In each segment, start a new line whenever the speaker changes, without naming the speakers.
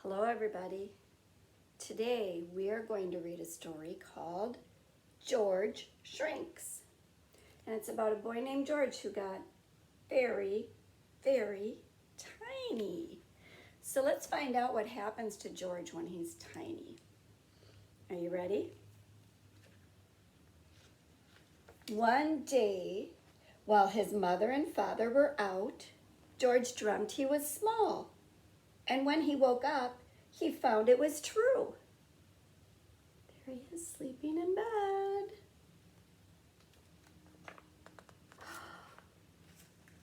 Hello, everybody. Today we are going to read a story called George Shrinks. And it's about a boy named George who got very, very tiny. So let's find out what happens to George when he's tiny. Are you ready? One day, while his mother and father were out, George dreamt he was small. And when he woke up, he found it was true. There he is, sleeping in bed.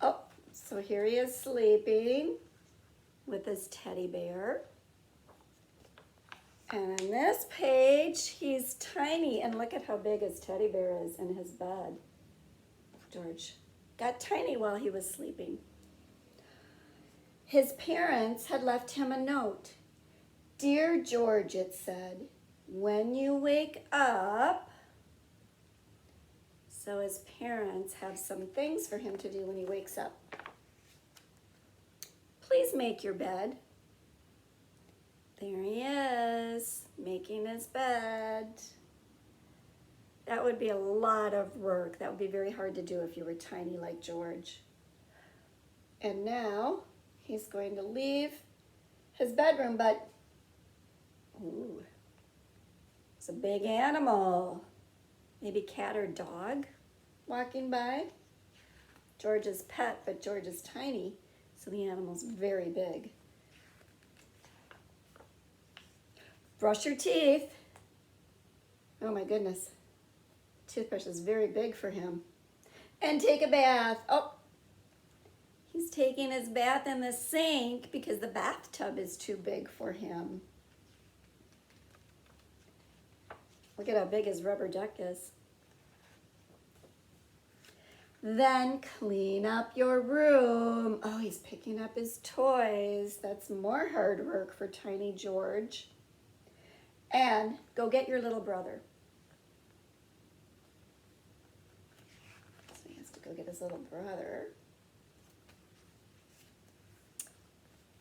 Oh, so here he is sleeping with his teddy bear. And on this page, he's tiny. And look at how big his teddy bear is in his bed. George got tiny while he was sleeping. His parents had left him a note. "Dear George," it said, "when you wake up." So his parents have some things for him to do when he wakes up. "Please make your bed." There he is, making his bed. That would be a lot of work. That would be very hard to do if you were tiny like George. And now he's going to leave his bedroom, but ooh, it's a big animal. Maybe cat or dog walking by. George's pet, but George is tiny, so the animal's very big. Brush your teeth. Oh my goodness. Toothbrush is very big for him. And take a bath. Oh, he's taking his bath in the sink because the bathtub is too big for him. Look at how big his rubber duck is. Then clean up your room. Oh, he's picking up his toys. That's more hard work for tiny George. And go get your little brother. So he has to go get his little brother.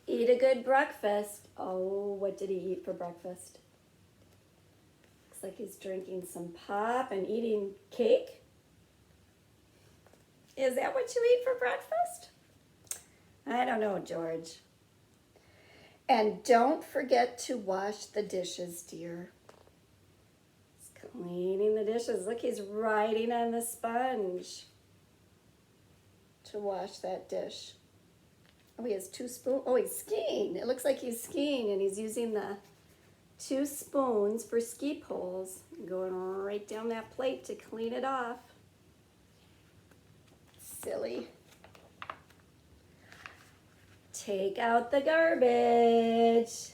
Eat a good breakfast. Oh, what did he eat for breakfast? Looks like he's drinking some pop and eating cake. Is that what you eat for breakfast? I don't know, George. And don't forget to wash the dishes, dear. He's cleaning the dishes. Look, he's riding on the sponge to wash that dish. Oh, he has 2 spoons. Oh, he's skiing. It looks like he's skiing, and he's using the 2 spoons for ski poles, going right down that plate to clean it off. Silly. Take out the garbage.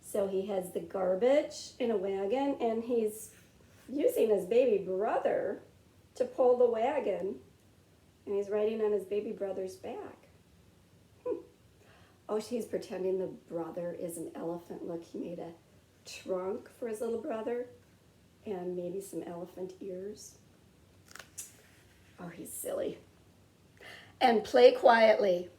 So he has the garbage in a wagon, and he's using his baby brother to pull the wagon, and he's riding on his baby brother's back. Oh, he's pretending the brother is an elephant. Look, he made a trunk for his little brother and maybe some elephant ears. Oh, he's silly. And play quietly.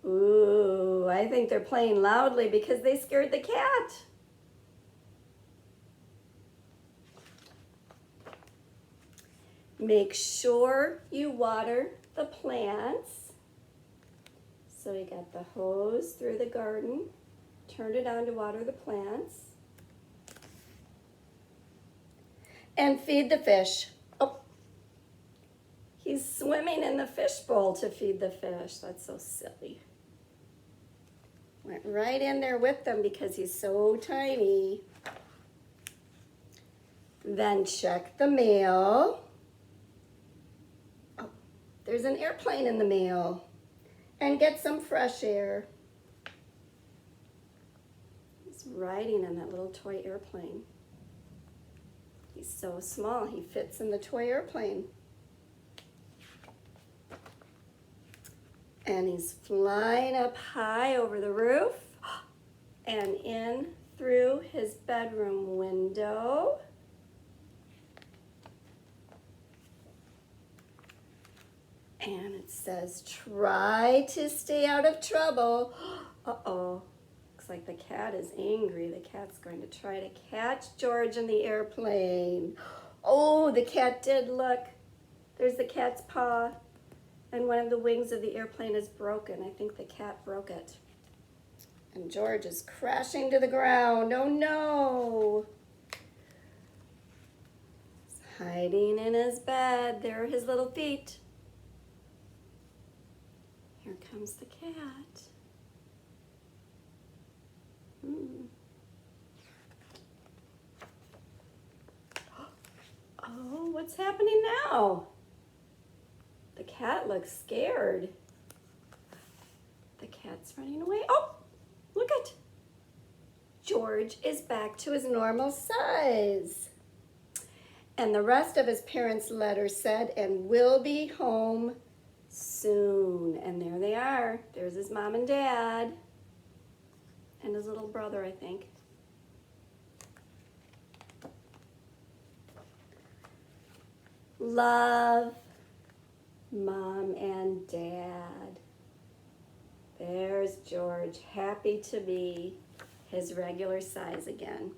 Ooh, I think they're playing loudly because they scared the cat. Make sure you water the plants. So we got the hose through the garden, turned it on to water the plants. And feed the fish. Oh, he's swimming in the fish bowl to feed the fish. That's so silly. Went right in there with them because he's so tiny. Then check the mail. Oh, there's an airplane in the mail. And get some fresh air. He's riding on that little toy airplane. He's so small, he fits in the toy airplane. And he's flying up high over the roof and in through his bedroom window. And it says, "Try to stay out of trouble." Uh-oh. Looks Looks like the cat is angry. The cat's going to try to catch George in the airplane. Oh, the cat did, look. There's the cat's paw. And one of the wings of the airplane is broken. I think the cat broke it. And George is crashing to the ground. Oh no! He's hiding in his bed. There are his little feet. Here comes the cat. Oh, what's happening now? The cat looks scared. The cat's running away. Oh, look at George is back to his normal size. And the rest of his parents' letter said, and will be home soon. And there they are. There's his mom and dad. And his little brother, I think. Love, Mom and Dad. There's George, happy to be his regular size again.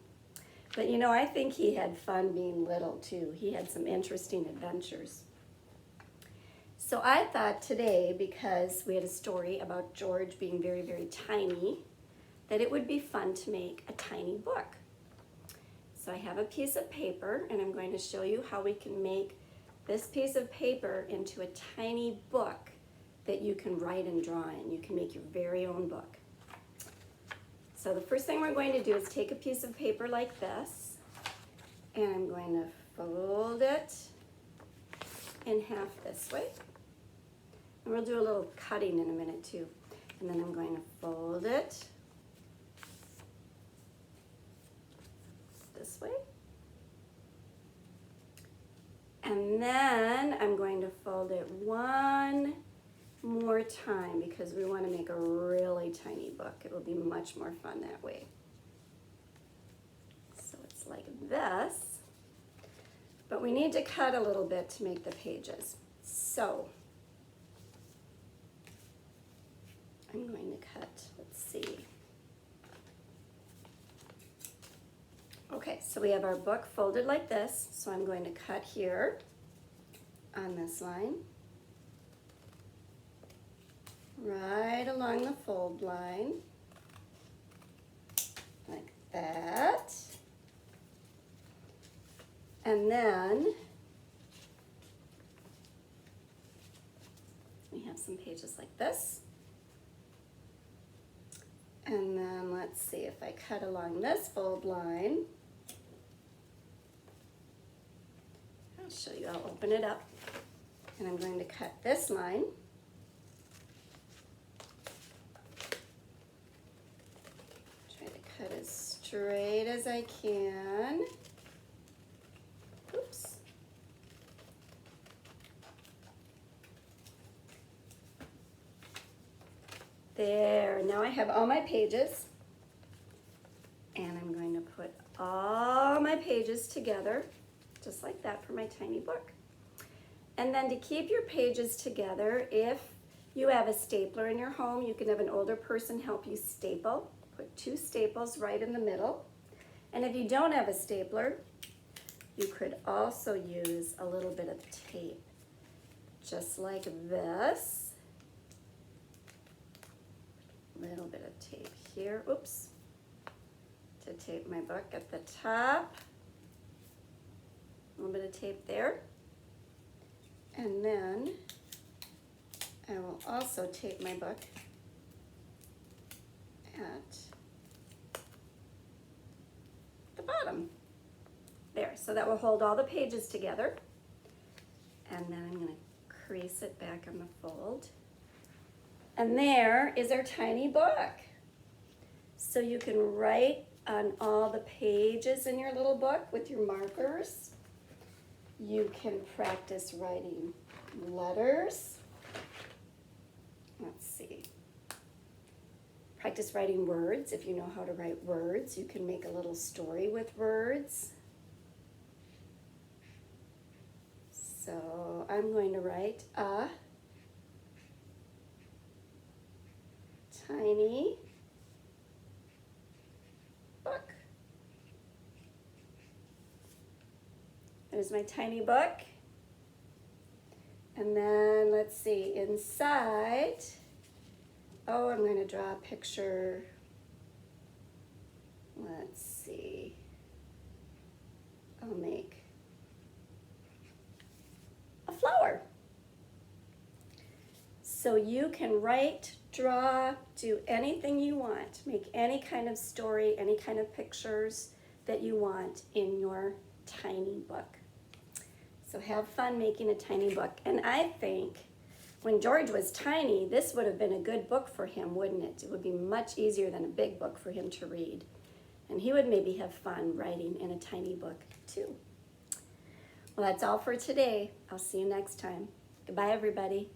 But you know, I think he had fun being little too. He had some interesting adventures. So I thought today, because we had a story about George being very, very tiny, that it would be fun to make a tiny book. So I have a piece of paper, and I'm going to show you how we can make this piece of paper into a tiny book that you can write and draw in. You can make your very own book. So the first thing we're going to do is take a piece of paper like this, and I'm going to fold it in half this way. And we'll do a little cutting in a minute too. And then I'm going to fold it this way. And then I'm going to fold it one more time because we want to make a really tiny book. It will be much more fun that way. So it's like this, but we need to cut a little bit to make the pages. So I'm going to cut, let's see. Okay, so we have our book folded like this, so I'm going to cut here on this line, right along the fold line, like that. And then we have some pages like this. And then let's see if I cut along this fold line. I'll show you, I'll open it up. And I'm going to cut this line. Try to cut as straight as I can. Oops. There, now I have all my pages. And I'm going to put all my pages together, just like that for my tiny book. And then to keep your pages together, if you have a stapler in your home, you can have an older person help you staple. Put 2 staples right in the middle. And if you don't have a stapler, you could also use a little bit of tape, just like this. A little bit of tape here, oops, to tape my book at the top. A little bit of tape there. And then I will also tape my book at the bottom. There, so that will hold all the pages together. And then I'm going to crease it back on the fold. And there is our tiny book. So you can write on all the pages in your little book with your markers. You can practice writing letters. Let's see. Practice writing words. If you know how to write words, you can make a little story with words. So I'm going to write a tiny There's my tiny book. And then let's see, inside, oh, I'm going to draw a picture. Let's see. I'll make a flower. So you can write, draw, do anything you want. Make any kind of story, any kind of pictures that you want in your tiny book. So have fun making a tiny book. And I think when George was tiny, this would have been a good book for him, wouldn't it? It would be much easier than a big book for him to read. And he would maybe have fun writing in a tiny book too. Well, that's all for today. I'll see you next time. Goodbye, everybody.